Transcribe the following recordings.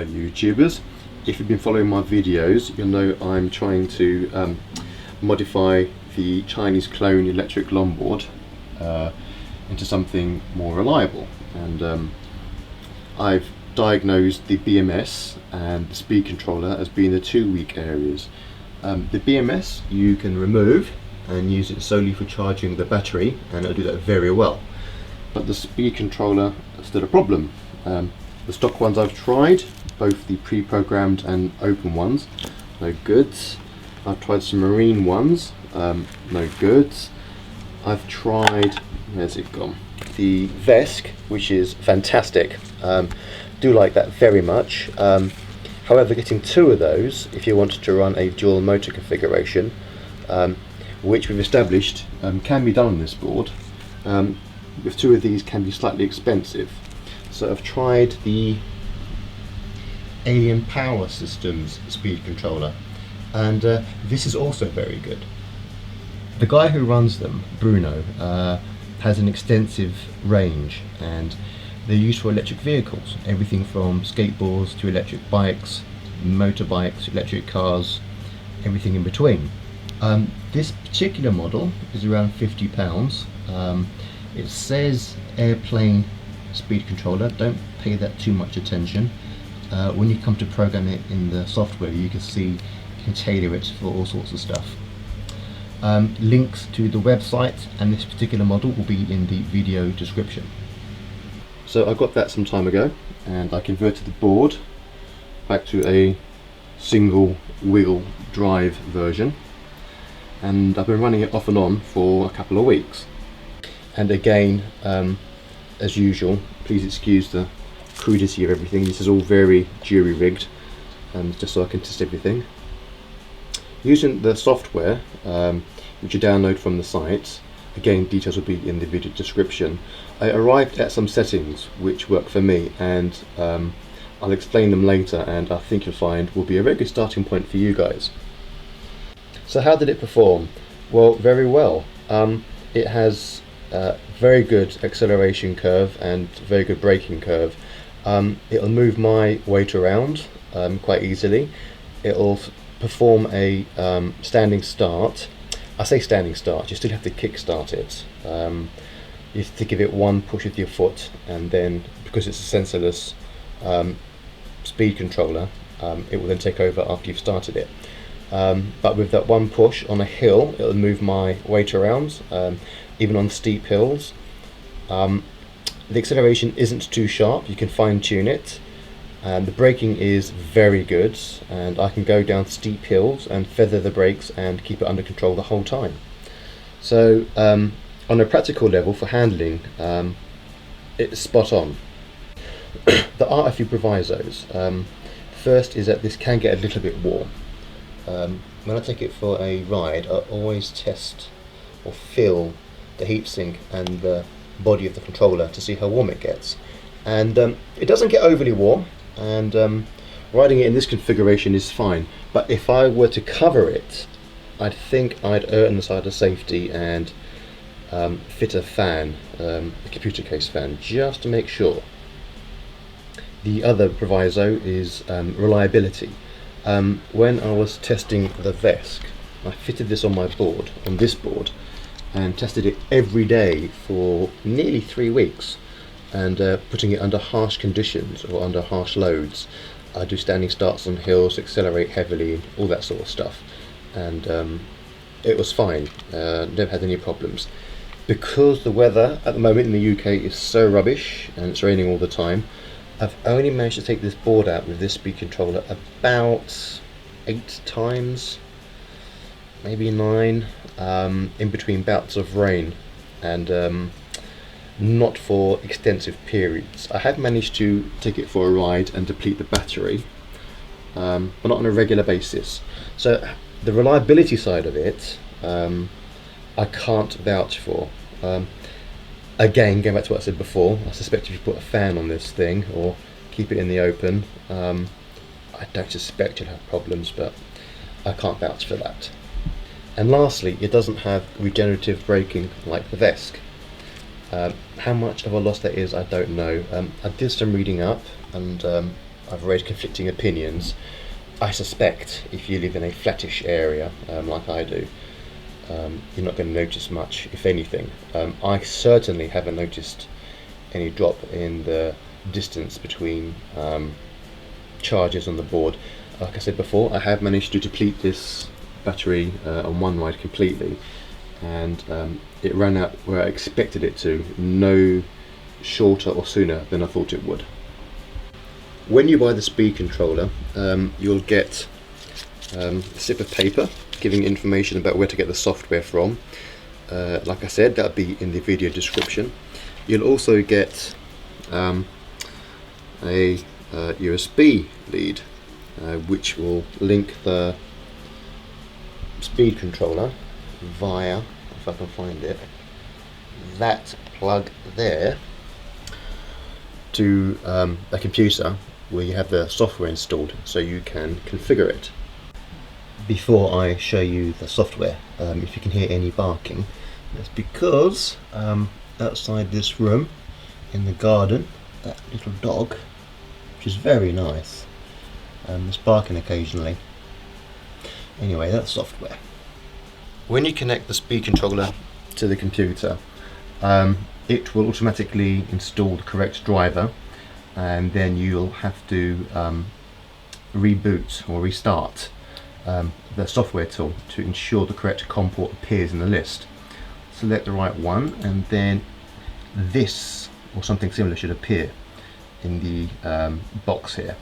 YouTubers. If you've been following my videos, you'll know I'm trying to modify the Chinese clone electric longboard into something more reliable, and I've diagnosed the BMS and the speed controller as being the two weak areas. The BMS you can remove and use it solely for charging the battery, and it'll do that very well. But the speed controller is still a problem. The stock ones I've tried, both the pre-programmed and open ones, no good. I've tried some marine ones, no good. I've tried, where's it gone? The VESC, which is fantastic. Do like that very much. However, getting two of those, if you want to run a dual motor configuration, which we've established can be done on this board, with two of these can be slightly expensive. So I've tried the Alien Power System's speed controller, and this is also very good. The guy who runs them, Bruno, has an extensive range, and they're used for electric vehicles, everything from skateboards to electric bikes, motorbikes, electric cars, everything in between. This particular model is around £50. It says airplane speed controller. Don't pay that too much attention. When you come to program it in the software, you can see you can tailor it for all sorts of stuff. Links to the website and this particular model will be in the video description. So I got that some time ago, and I converted the board back to a single wheel drive version, and I've been running it off and on for a couple of weeks. And again, as usual, please excuse the crudity of everything. This is all very jury rigged, just so I can test everything. Using the software, which you download from the site, again details will be in the video description, I arrived at some settings which work for me, and I'll explain them later, and I think you'll find will be a very good starting point for you guys. So how did it perform? Well, very well. It has very good acceleration curve and very good braking curve. It'll move my weight around quite easily. It'll perform a standing start. I say standing start, you still have to kick start it. You have to give it one push with your foot, and then, because it's a sensorless speed controller, it will then take over after you've started it. But with that one push on a hill, it'll move my weight around, even on steep hills. The acceleration isn't too sharp, you can fine tune it. The braking is very good, and I can go down steep hills and feather the brakes and keep it under control the whole time. So on a practical level for handling, it's spot on. There are a few provisos. First is that this can get a little bit warm. When I take it for a ride, I always test or feel the heatsink and the body of the controller to see how warm it gets. And it doesn't get overly warm, and riding it in this configuration is fine. But if I were to cover it, I think I'd err on the side of safety and fit a fan, a computer case fan, just to make sure. The other proviso is reliability. When I was testing the VESC, I fitted this on my board, on this board, and tested it every day for nearly 3 weeks, and putting it under harsh conditions or under harsh loads. I do standing starts on hills, accelerate heavily, all that sort of stuff, and it was fine. Never had any problems. Because the weather at the moment in the UK is so rubbish and it's raining all the time, I've only managed to take this board out with this speed controller about 8 times, maybe 9, in between bouts of rain, and not for extensive periods. I have managed to take it for a ride and deplete the battery, but not on a regular basis. So the reliability side of it, I can't vouch for. Again, going back to what I said before, I suspect if you put a fan on this thing or keep it in the open, I don't suspect you'll have problems, but I can't vouch for that. And lastly, it doesn't have regenerative braking like the VESC. How much of a loss that is, I don't know. I did some reading up, and I've read conflicting opinions. I suspect if you live in a flattish area like I do, you're not going to notice much, if anything. I certainly haven't noticed any drop in the distance between charges on the board. Like I said before, I have managed to deplete this battery on one ride completely, and it ran out where I expected it to, no shorter or sooner than I thought it would. When you buy the speed controller, you'll get a slip of paper giving information about where to get the software from. Like I said, that'll be in the video description. You'll also get a USB lead, which will link the speed controller via, if I can find it, that plug there to a computer where you have the software installed, so you can configure it. Before I show you the software, if you can hear any barking, that's because outside this room in the garden, that little dog, which is very nice, is barking occasionally. Anyway, that's software. When you connect the speed controller to the computer, it will automatically install the correct driver, and then you'll have to reboot or restart the software tool to ensure the correct COM port appears in the list. Select the right one, and then this or something similar should appear in the box here.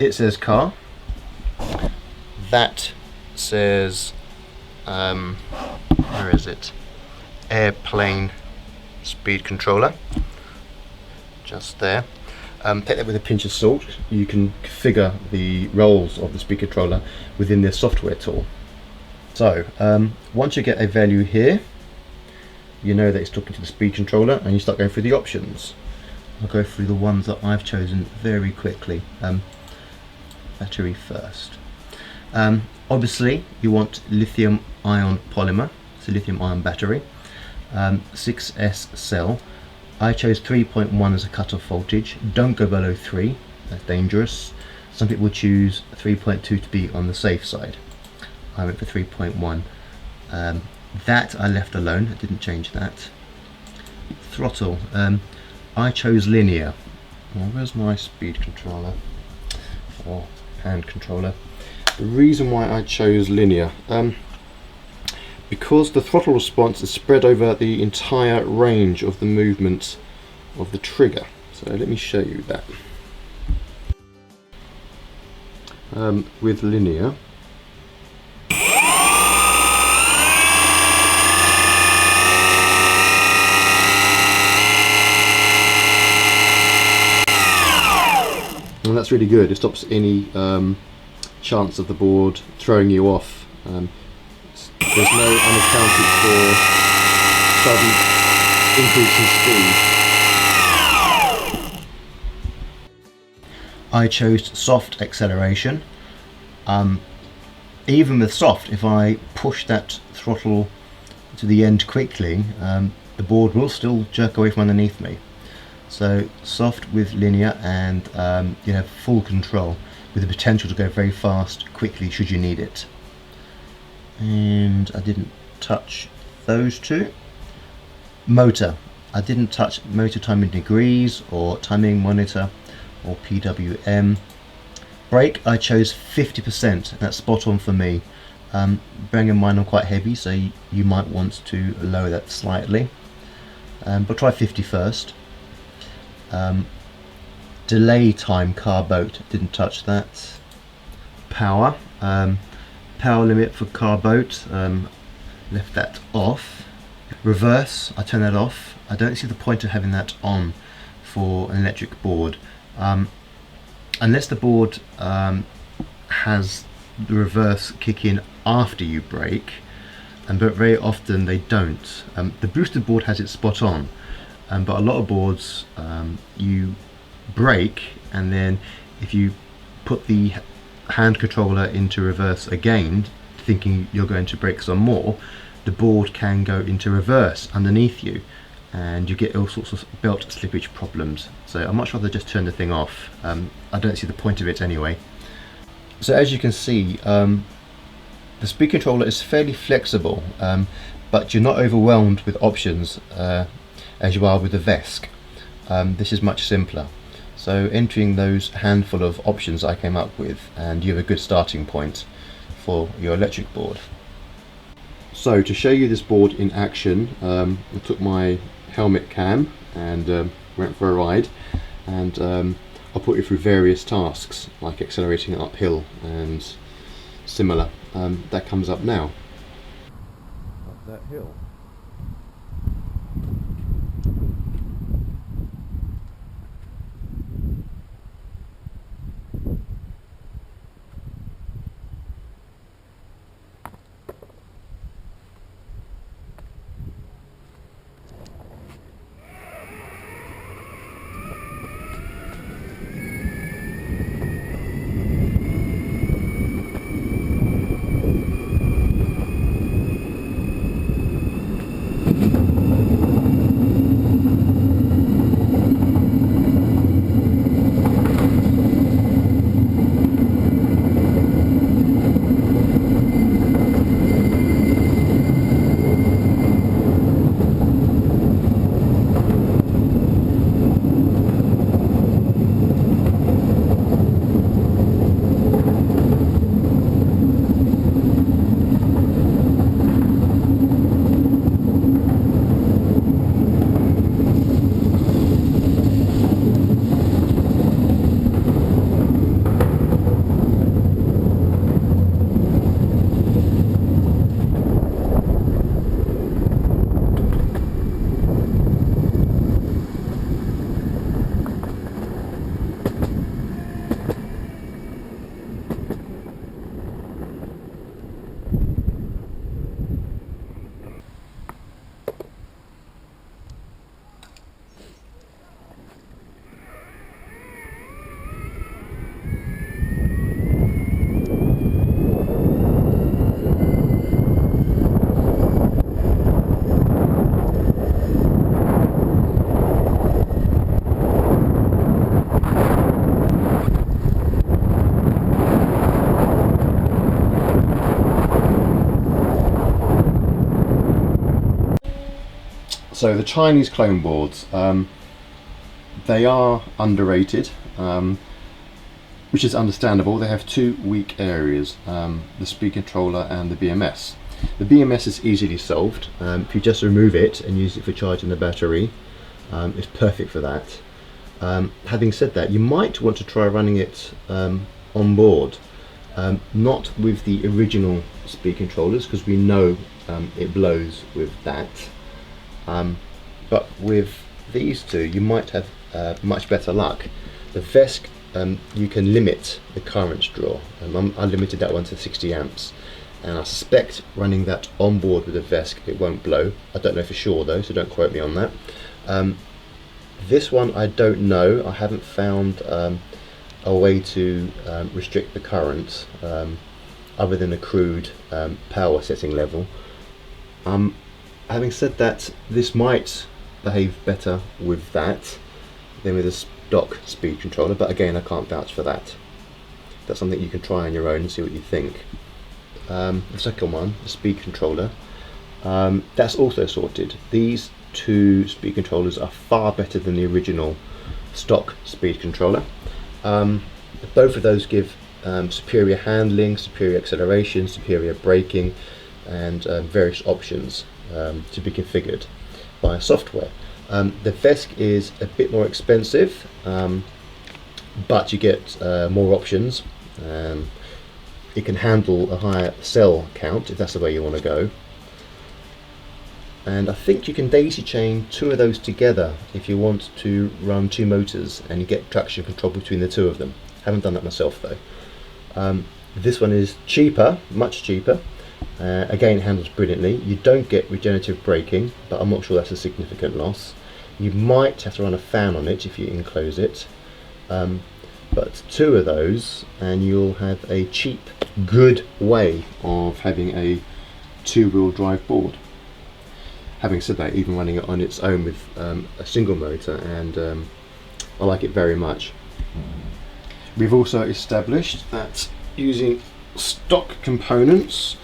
It says car, that says where is it, airplane speed controller, just there. Take that with a pinch of salt. You can configure the roles of the speed controller within this software tool. So once you get a value here, you know that it's talking to the speed controller, and you start going through the options. I'll go through the ones that I've chosen very quickly. Battery first. Obviously you want lithium ion polymer, it's a lithium ion battery. 6S cell. I chose 3.1 as a cutoff voltage. Don't go below 3, that's dangerous. Some people choose 3.2 to be on the safe side. I went for 3.1. That I left alone, I didn't change that. Throttle, I chose linear. Well, where's my speed controller or hand controller? The reason why I chose linear, because the throttle response is spread over the entire range of the movement of the trigger. So let me show you that. With linear, and that's really good. It stops any chance of the board throwing you off. There's no unaccounted for sudden increase in speed. I chose soft acceleration. Even with soft, if I push that throttle to the end quickly, the board will still jerk away from underneath me. So soft with linear, and you have full control with the potential to go very fast quickly should you need it. And I didn't touch those two. Motor, I didn't touch motor timing degrees or timing monitor or PWM. Brake, I chose 50%, that's spot on for me. Bearing in mind I'm quite heavy, so you might want to lower that slightly, but try 50 first. Delay time car boat, didn't touch that. Power, power limit for car boat, left that off. Reverse, I turn that off. I don't see the point of having that on for an electric board, unless the board has the reverse kick in after you brake, but very often they don't. The boosted board has it spot on, but a lot of boards you brake, and then if you put the hand controller into reverse again thinking you're going to brake some more, the board can go into reverse underneath you, and you get all sorts of belt slippage problems. So I'd much rather just turn the thing off. I don't see the point of it anyway. So as you can see, the speed controller is fairly flexible, but you're not overwhelmed with options as you are with the VESC. This is much simpler. So entering those handful of options I came up with, and you have a good starting point for your electric board. So to show you this board in action, I took my helmet cam and went for a ride, and I'll put you through various tasks like accelerating uphill and similar. That comes up now. Up that hill. So the Chinese clone boards, they are underrated, which is understandable. They have two weak areas, the speed controller and the BMS. The BMS is easily solved. If you just remove it and use it for charging the battery, it's perfect for that. Having said that, you might want to try running it on board, not with the original speed controllers, because we know it blows with that. But with these two, you might have much better luck. The VESC, you can limit the current draw. I limited that one to 60 amps, and I suspect running that on board with the VESC, it won't blow. I don't know for sure though, so don't quote me on that. This one I don't know. I haven't found a way to restrict the current other than a crude power setting level. Having said that, this might behave better with that than with a stock speed controller, but again, I can't vouch for that. That's something you can try on your own and see what you think. The second one, the speed controller, that's also sorted. These two speed controllers are far better than the original stock speed controller. Both of those give superior handling, superior acceleration, superior braking, and various options to be configured by software. The VESC is a bit more expensive, but you get more options. It can handle a higher cell count if that's the way you want to go. And I think you can daisy chain two of those together if you want to run two motors and you get traction control between the two of them. Haven't done that myself though. This one is cheaper, much cheaper. Again, it handles brilliantly. You don't get regenerative braking, but I'm not sure that's a significant loss. You might have to run a fan on it if you enclose it, but two of those and you'll have a cheap, good way of having a two-wheel drive board. having said that, even running it on its own with a single motor, and I like it very much. We've also established that using stock components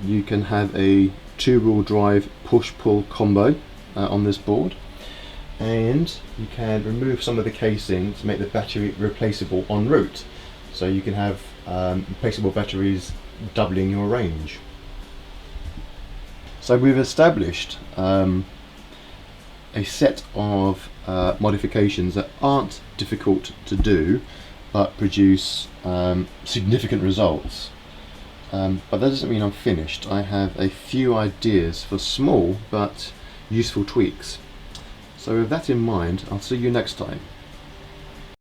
you can have a two-wheel drive push-pull combo on this board, and you can remove some of the casing to make the battery replaceable en route, so you can have replaceable batteries doubling your range. So we've established a set of modifications that aren't difficult to do but produce significant results. But that doesn't mean I'm finished. I have a few ideas for small but useful tweaks. So with that in mind, I'll see you next time.